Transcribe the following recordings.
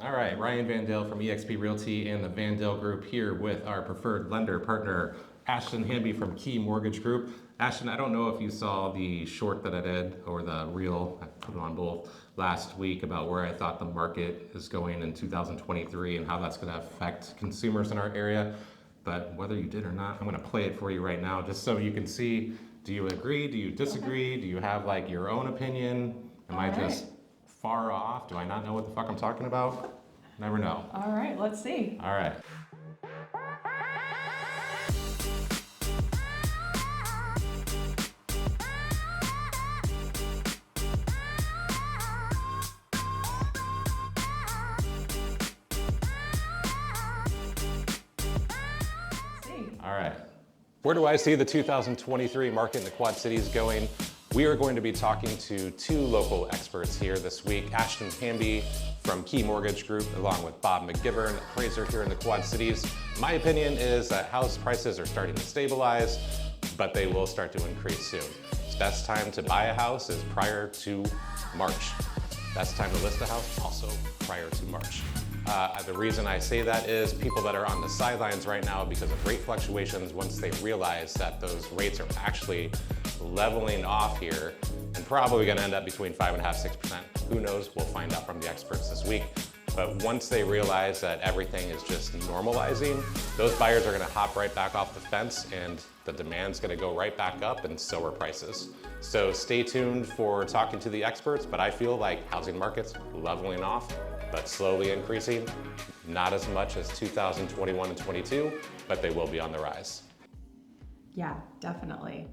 All right, Ryan Van Daele from eXp Realty and the Van Daele Group here with our preferred lender partner, Ashton Hamby from Key Mortgage Group. Ashton, I don't know if you saw the short that I did or the reel, I put it on both last week about where I thought the market is going in 2023 and how that's going to affect consumers in our area. But whether you did or not, I'm going to play it for you right now just so you can see, do you agree? Do you disagree? Do you have like your own opinion? Am I just far off? Do I not know what the fuck I'm talking about? Never know. All right, let's see. All right. All right. Where do I see the 2023 market in the Quad Cities going? We are going to be talking to two local experts here this week, Ashton Hamby from Key Mortgage Group, along with Bob McGivern, appraiser here in the Quad Cities. My opinion is that house prices are starting to stabilize, but they will start to increase soon. The best time to buy a house is prior to March. Best time to list a house, also prior to March. The reason I say that is people that are on the sidelines right now because of rate fluctuations, once they realize that those rates are actually leveling off here and probably gonna end up between 5.5%, 6%. Who knows? We'll find out from the experts this week. But once they realize that everything is just normalizing, those buyers are gonna hop right back off the fence and the demand's gonna go right back up and so are prices. So stay tuned for talking to the experts, but I feel like housing market's leveling off, but slowly increasing. Not as much as 2021 and 22, but they will be on the rise. Yeah, definitely.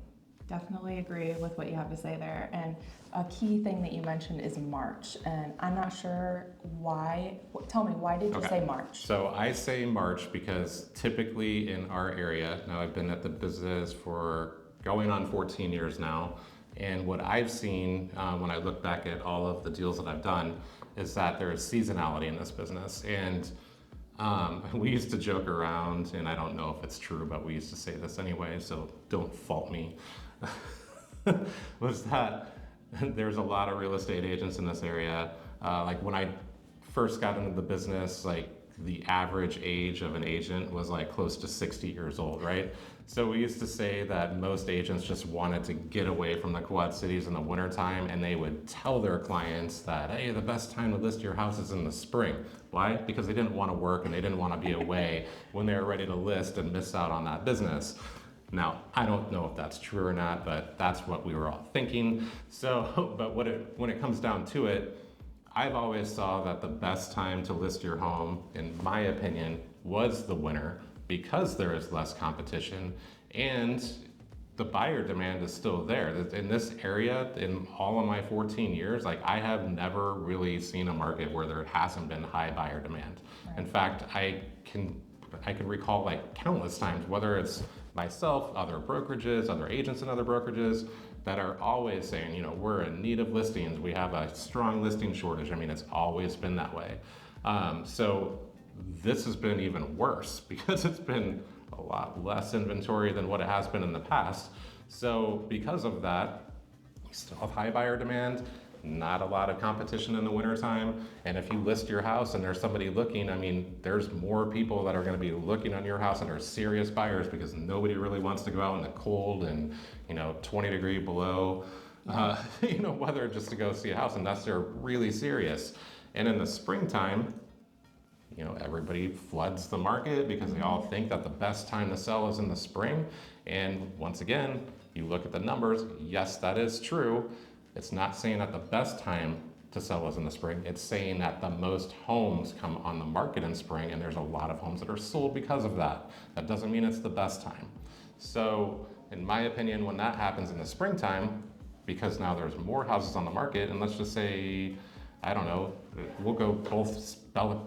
Definitely agree with what you have to say there. And a key thing that you mentioned is March. And I'm not sure why. Tell me, why did you say March? So I say March because typically in our area, now I've been at the business for going on 14 years now. And what I've seen when I look back at all of the deals that I've done is that there is seasonality in this business. And we used to joke around, and I don't know if it's true, but we used to say this anyway, so don't fault me, was that there's a lot of real estate agents in this area. Like when I first got into the business, like the average age of an agent was like close to 60 years old, right? So we used to say that most agents just wanted to get away from the Quad Cities in the wintertime, and they would tell their clients that, hey, the best time to list your house is in the spring. Why? Because they didn't want to work and they didn't want to be away when they were ready to list and miss out on that business. Now, I don't know if that's true or not, but that's what we were all thinking. So, but when it comes down to it, I've always saw that the best time to list your home, in my opinion, was the winter because there is less competition and the buyer demand is still there. In this area, in all of my 14 years, like I have never really seen a market where there hasn't been high buyer demand. Right. In fact, I can recall like countless times, whether it's myself, other brokerages, other agents in other brokerages, that are always saying, you know, we're in need of listings. We have a strong listing shortage. I mean, it's always been that way. So this has been even worse because it's been a lot less inventory than what it has been in the past. So because of that, we still have high buyer demand, not a lot of competition in the wintertime. And if you list your house and there's somebody looking, I mean, there's more people that are gonna be looking on your house and are serious buyers because nobody really wants to go out in the cold and, 20 degree below, weather just to go see a house unless they're really serious. And in the springtime, everybody floods the market because they all think that the best time to sell is in the spring. And once again, you look at the numbers, yes, that is true. It's not saying that the best time to sell is in the spring. It's saying that the most homes come on the market in spring, and there's a lot of homes that are sold because of that. That doesn't mean it's the best time. So in my opinion, when that happens in the springtime, because now there's more houses on the market, and let's just say, I don't know, we'll go both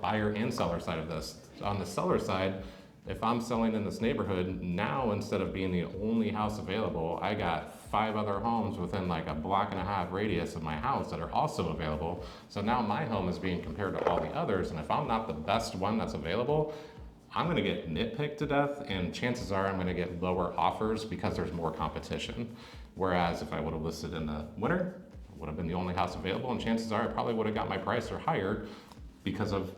buyer and seller side of this. On the seller side, if I'm selling in this neighborhood, now instead of being the only house available, I got 5 other homes within like a block and a half radius of my house that are also available. So now my home is being compared to all the others, and if I'm not the best one that's available, I'm gonna get nitpicked to death, and chances are I'm gonna get lower offers because there's more competition. Whereas if I would have listed in the winter, I would have been the only house available, and chances are I probably would have got my price or higher because of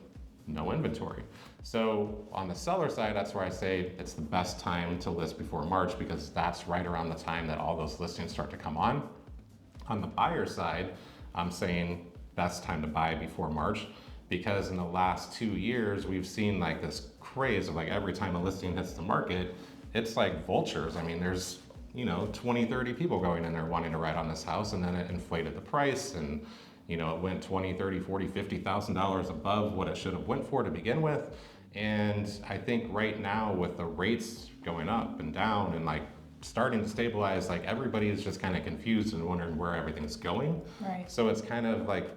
no inventory. So on the seller side, that's where I say it's the best time to list before March, because that's right around the time that all those listings start to come on. On the buyer side, I'm saying best time to buy before March, because in the last 2 years, we've seen like this craze of like every time a listing hits the market, it's like vultures. I mean, there's, 20, 30 people going in there wanting to ride on this house, and then it inflated the price, and it went 20, 30, 40, $50,000 above what it should have went for to begin with. And I think right now with the rates going up and down and like starting to stabilize, like everybody is just kind of confused and wondering where everything's going. Right. So it's kind of like,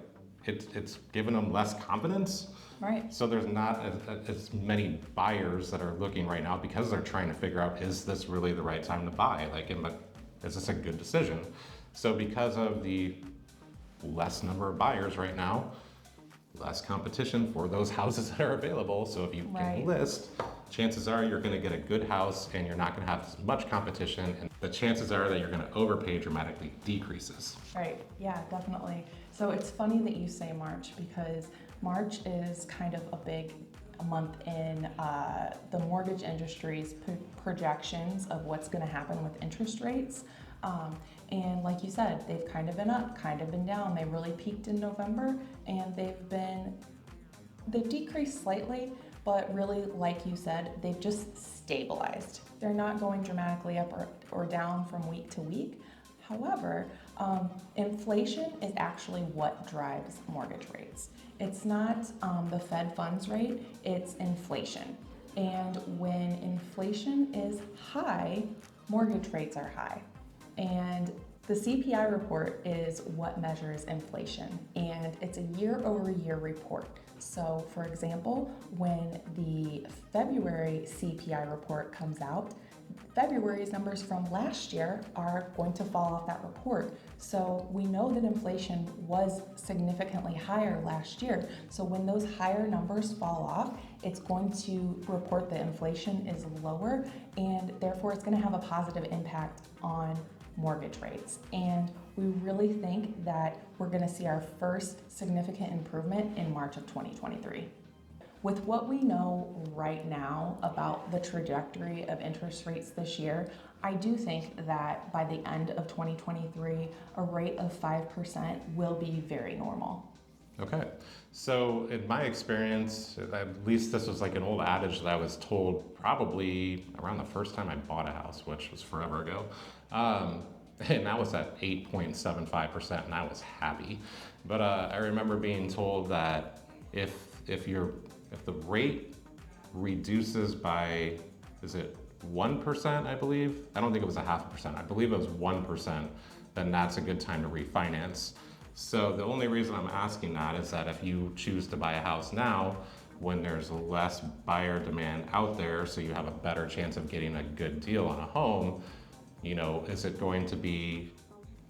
it's given them less confidence. Right. So there's not as many buyers that are looking right now, because they're trying to figure out, is this really the right time to buy? Like, is this a good decision? So because of the less number of buyers right now, less competition for those houses that are available. So if you Right. can list, chances are you're gonna get a good house and you're not gonna have as much competition, and the chances are that you're gonna overpay dramatically decreases. Right, yeah, definitely. So it's funny that you say March, because March is kind of a month in the mortgage industry's projections of what's gonna happen with interest rates. And like you said, they've kind of been up, kind of been down. They really peaked in November, and they've decreased slightly, but really, like you said, they've just stabilized. They're not going dramatically up or down from week to week. However, inflation is actually what drives mortgage rates. It's not the Fed funds rate, it's inflation. And when inflation is high, mortgage rates are high. And the CPI report is what measures inflation, and it's a year-over-year report. So for example, when the February CPI report comes out, February's numbers from last year are going to fall off that report. So we know that inflation was significantly higher last year. So when those higher numbers fall off, it's going to report that inflation is lower, and therefore it's going to have a positive impact on mortgage rates. And we really think that we're going to see our first significant improvement in March of 2023. With what we know right now about the trajectory of interest rates this year, I do think that by the end of 2023, a rate of 5% will be very normal. Okay, so in my experience, at least this was like an old adage that I was told probably around the first time I bought a house, which was forever ago. And that was at 8.75%, and I was happy. But I remember being told that if the rate reduces by, is it 1%, I believe? I don't think it was 0.5%. I believe it was 1%, then that's a good time to refinance. So the only reason I'm asking that is that if you choose to buy a house now, when there's less buyer demand out there, so you have a better chance of getting a good deal on a home, is it going to be,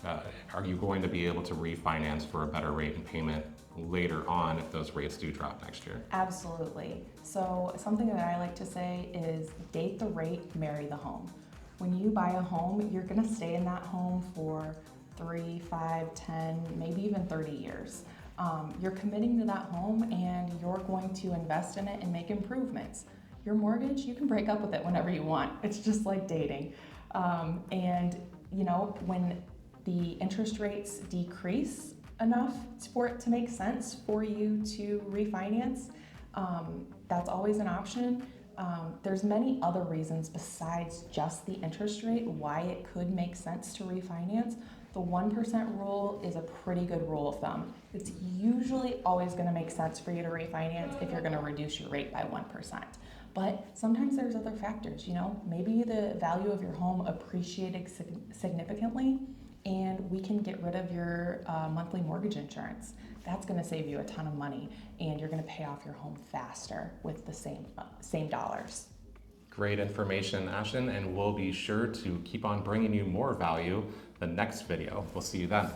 are you going to be able to refinance for a better rate and payment later on if those rates do drop next year? Absolutely. So something that I like to say is date the rate, marry the home. When you buy a home, you're gonna stay in that home for 3, 5, 10, maybe even 30 years. You're committing to that home, and you're going to invest in it and make improvements. Your mortgage, you can break up with it whenever you want. It's just like dating. And when the interest rates decrease enough for it to make sense for you to refinance, that's always an option. There's many other reasons besides just the interest rate why it could make sense to refinance. The 1% rule is a pretty good rule of thumb. It's usually always going to make sense for you to refinance if you're going to reduce your rate by 1%. But sometimes there's other factors, maybe the value of your home appreciated significantly, and we can get rid of your monthly mortgage insurance. That's going to save you a ton of money, and you're going to pay off your home faster with the same dollars. Great information, Ashton, and we'll be sure to keep on bringing you more value the next video. We'll see you then.